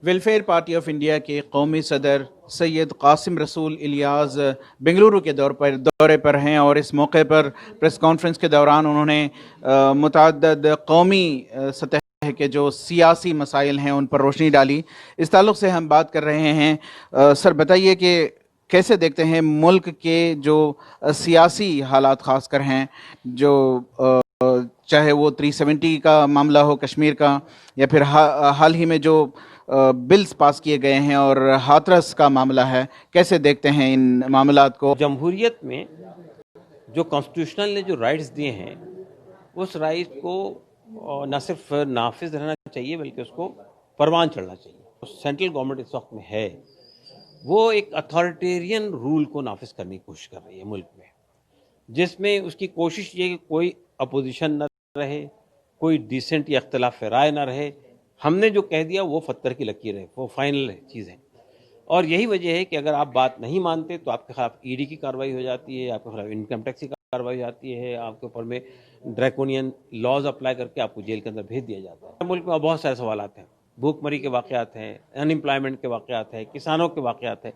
Welfare party of India के कौमी सदर सैयद कासिम रसूल इलियास बेंगलुरु के दौरे पर हैं और इस मौके पर प्रेस कॉन्फ्रेंस के दौरान उन्होंने मुतअद्दिद कौमी सतह के जो सियासी मसाइल हैं उन पर रोशनी डाली। इस ताल्लुक़ से हम बात कर रहे हैं। सर बताइए कि कैसे देखते हैं मुल्क के जो सियासी हालात ख़ास कर हैं, जो चाहे वो 370 का मामला हो कश्मीर का, या फिर हाल ही में जो बिल्स पास किए गए हैं और हाथरस का मामला है, कैसे देखते हैं इन मामलात को? जमहूरियत में जो कॉन्स्टिट्यूशनल ने जो राइट्स दिए हैं उस राइट को न सिर्फ नाफिज रहना चाहिए बल्कि उसको परवान चढ़ना चाहिए। सेंट्रल गवर्नमेंट इस वक्त में है वो एक अथॉरिटेरियन रूल को नाफिज करने की कोशिश कर रही है मुल्क में, जिसमें उसकी कोशिश ये कि कोई अपोजिशन न रहे, कोई डिसेंट या इख्तिलाफ राय न रहे। हमने जो कह दिया वो पत्थर की लकीर है, वो फाइनल चीज़ है। और यही वजह है कि अगर आप बात नहीं मानते तो आपके खिलाफ ईडी की कार्रवाई हो जाती है, आपके खिलाफ इनकम टैक्स की कार्रवाई हो जाती है, आपके ऊपर में ड्रैकोनियन लॉज अप्लाई करके आपको जेल के अंदर भेज दिया जाता है। मुल्क में बहुत सारे सवाल हैं, भूखमरी के वाक़यात हैं, अनएम्प्लॉयमेंट के वाक़यात हैं, किसानों के वाक़यात हैं।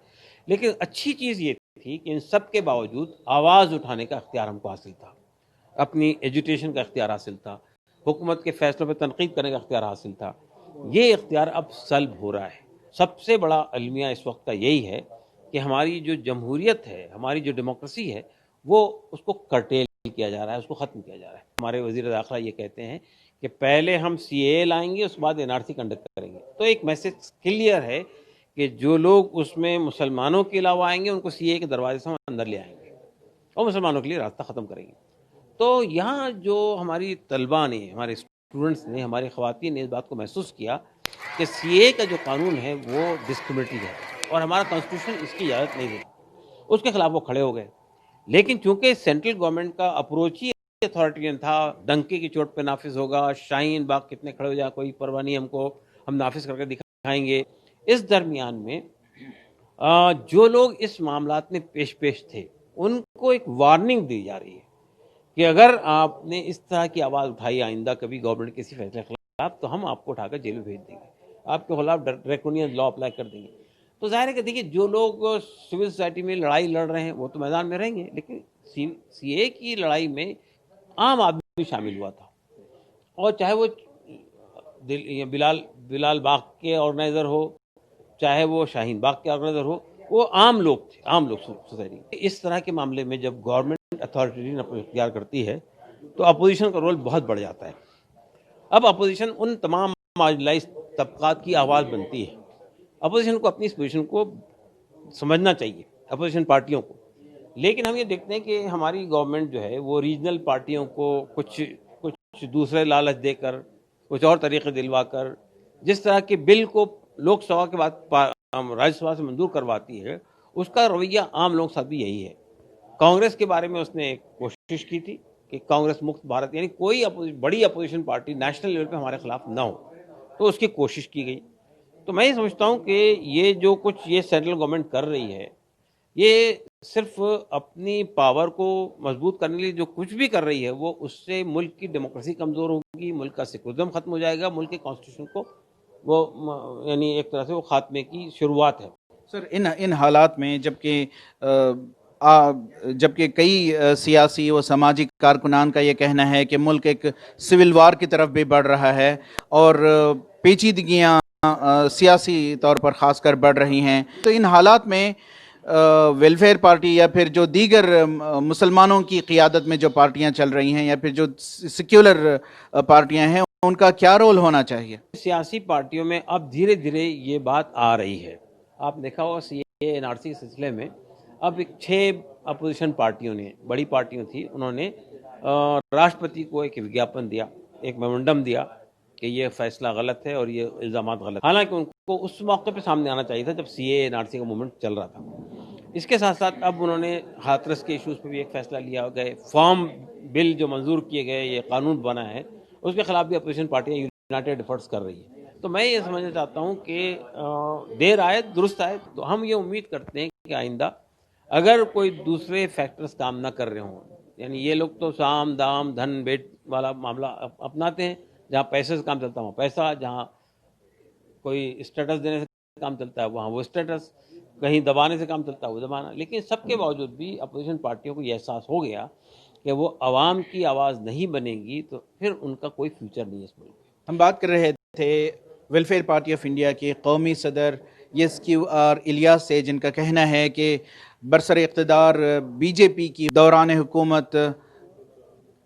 लेकिन अच्छी चीज़ ये थी कि इन सब के बावजूद आवाज़ उठाने का इख्तियार हमको हासिल था, अपनी एजुटेशन का इख्तियार हासिल था, हुकूमत के फैसलों पर तनकीद करने का इख्तियार हासिल था। ये इख्तियार अब सल्ब हो रहा है। सबसे बड़ा अलमिया इस वक्त का यही है कि हमारी जो जमहूरियत है, हमारी जो डेमोक्रेसी है, वो उसको कर्टेल किया जा रहा है, उसको ख़त्म किया जा रहा है। हमारे वज़ीर दाखिला ये कहते हैं कि पहले हम सीएए लाएंगे, उसके बाद एनआरसी कंडक्ट करेंगे। तो एक मैसेज क्लियर है कि जो लोग उसमें मुसलमानों के अलावा आएंगे उनको सीएए के दरवाजे से हम अंदर ले आएंगे और मुसलमानों के लिए रास्ता ख़त्म करेंगे। तो यहाँ जो हमारी तलबा ने, हमारे स्टूडेंट्स ने, हमारी ख़वातीन ने इस बात को महसूस किया कि सीए का जो कानून है वो डिस्क्रिमिनेटरी है और हमारा कॉन्स्टिट्यूशन इसकी इजाज़त नहीं देता। उसके खिलाफ वो खड़े हो गए। लेकिन चूंकि सेंट्रल गवर्नमेंट का अप्रोच ही अथॉरिटेरियन था, डंके की चोट पे नाफिज होगा, शाहीन बाग कितने खड़े हो जाए कोई परवाह नहीं, हमको हम नाफिज करके दिखाएंगे। इस दरमियान में जो लोग इस मामलात में पेश थे उनको एक वार्निंग दी जा रही है कि अगर आपने इस तरह की आवाज़ उठाई आइंदा कभी गवर्नमेंट के किसी फैसले के खिलाफ तो हम आपको उठाकर जेल में भेज देंगे, आपके खिलाफ ड्रैकोनियन लॉ अप्लाई कर देंगे। तो जाहिर है कि देखिए जो लोग सिविल सोसाइटी में लड़ाई लड़ रहे हैं वो तो मैदान में रहेंगे, लेकिन सीए की लड़ाई में आम आदमी शामिल हुआ था। और चाहे वो बिलाल बाग के ऑर्गेनाइज़र हो, चाहे वो शाहीन बाग के ऑर्गेनाइज़र हो, वो आम लोग थे, आम लोग सोसाइटी। इस तरह के मामले में जब गवर्नमेंट अथॉरिटी अपने इख्तियार करती है तो अपोजिशन का रोल बहुत बढ़ जाता है। अब अपोजिशन उन तमाम मार्जिनलाइज्ड तबकात की आवाज़ बनती है। अपोजिशन को अपनी इस पोजीशन को समझना चाहिए, अपोजिशन पार्टियों को। लेकिन हम ये देखते हैं कि हमारी गवर्नमेंट जो है वो रीजनल पार्टियों को कुछ कुछ दूसरे लालच देकर, कुछ और तरीके दिलवाकर, जिस तरह के बिल को लोकसभा के बाद राज्यसभा से मंजूर करवाती है, उसका रवैया आम लोगों के साथ भी यही है। कांग्रेस के बारे में उसने एक कोशिश की थी कि कांग्रेस मुक्त भारत, यानी कोई बड़ी अपोजिशन पार्टी नेशनल लेवल पे हमारे खिलाफ ना हो, तो उसकी कोशिश की गई। तो मैं ये समझता हूँ कि ये जो कुछ ये सेंट्रल गवर्नमेंट कर रही है, ये सिर्फ अपनी पावर को मजबूत करने के लिए जो कुछ भी कर रही है वो उससे मुल्क की डेमोक्रेसी कमज़ोर होगी, मुल्क का सेकुलरिज्म ख़त्म हो जाएगा, मुल्क के कॉन्स्टिट्यूशन को वो यानी एक तरह से वो खात्मे की शुरुआत है। सर इन हालात में जबकि कई सियासी व सामाजिक कारकुनान का ये कहना है कि मुल्क एक सिविल वार की तरफ भी बढ़ रहा है और पेचीदगियाँ सियासी तौर पर ख़ासकर बढ़ रही हैं, तो इन हालात में वेलफेयर पार्टी या फिर जो दीगर मुसलमानों की क़ियादत में जो पार्टियां चल रही हैं या फिर जो सेक्युलर पार्टियां हैं, उनका क्या रोल होना चाहिए? सियासी पार्टियों में अब धीरे धीरे ये बात आ रही है। आप देखा होगा सीए एनआरसी के सिलसिले में अब 6 अपोजिशन पार्टियों ने, बड़ी पार्टियों थी, उन्होंने राष्ट्रपति को एक विज्ञापन दिया, एक मेमोरेंडम दिया कि ये फैसला गलत है और ये इल्ज़ामात गलत। हालांकि उनको उस मौके पे सामने आना चाहिए था जब सीए एनआरसी का मूवमेंट चल रहा था। इसके साथ साथ अब उन्होंने हाथरस के इशूज़ पे भी एक फैसला लिया गए, फॉर्म बिल जो मंजूर किए गए, ये कानून बना है, उसके खिलाफ भी अपोजिशन पार्टियाँ यूनाइटेड एफर्ट्स कर रही है। तो मैं ये समझना चाहता हूँ कि देर आए दुरुस्त आए। तो हम ये उम्मीद करते हैं कि आइंदा अगर कोई दूसरे फैक्टर्स काम ना कर रहे हों, यानी ये लोग तो साम दाम धन भेंट वाला मामला अपनाते हैं, जहाँ पैसे से काम चलता है वहाँ पैसा, जहाँ کوئی اسٹیٹس دینے سے کام چلتا ہے وہاں وہ اسٹیٹس، کہیں دبانے سے کام چلتا ہے وہ دبانا. لیکن سب کے باوجود بھی اپوزیشن پارٹیوں کو یہ احساس ہو گیا کہ وہ عوام کی آواز نہیں بنے گی تو پھر ان کا کوئی فیوچر نہیں ہے اس ملک میں. ہم بات کر رہے تھے ویلفیئر پارٹی آف انڈیا کے قومی صدر یس کیو آر الیاس سے، جن کا کہنا ہے کہ برسر اقتدار بی جے پی کی دوران حکومت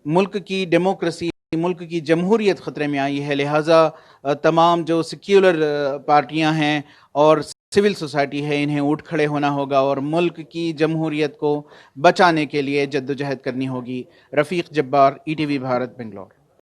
ملک کی ڈیموکریسی، ملک کی جمہوریت خطرے میں آئی ہے، لہٰذا تمام جو سیکولر پارٹیاں ہیں اور سول سوسائٹی ہے انہیں اٹھ کھڑے ہونا ہوگا اور ملک کی جمہوریت کو بچانے کے لیے جدوجہد کرنی ہوگی. Rafiq Jabbar, E T V Bharat, Bangalore.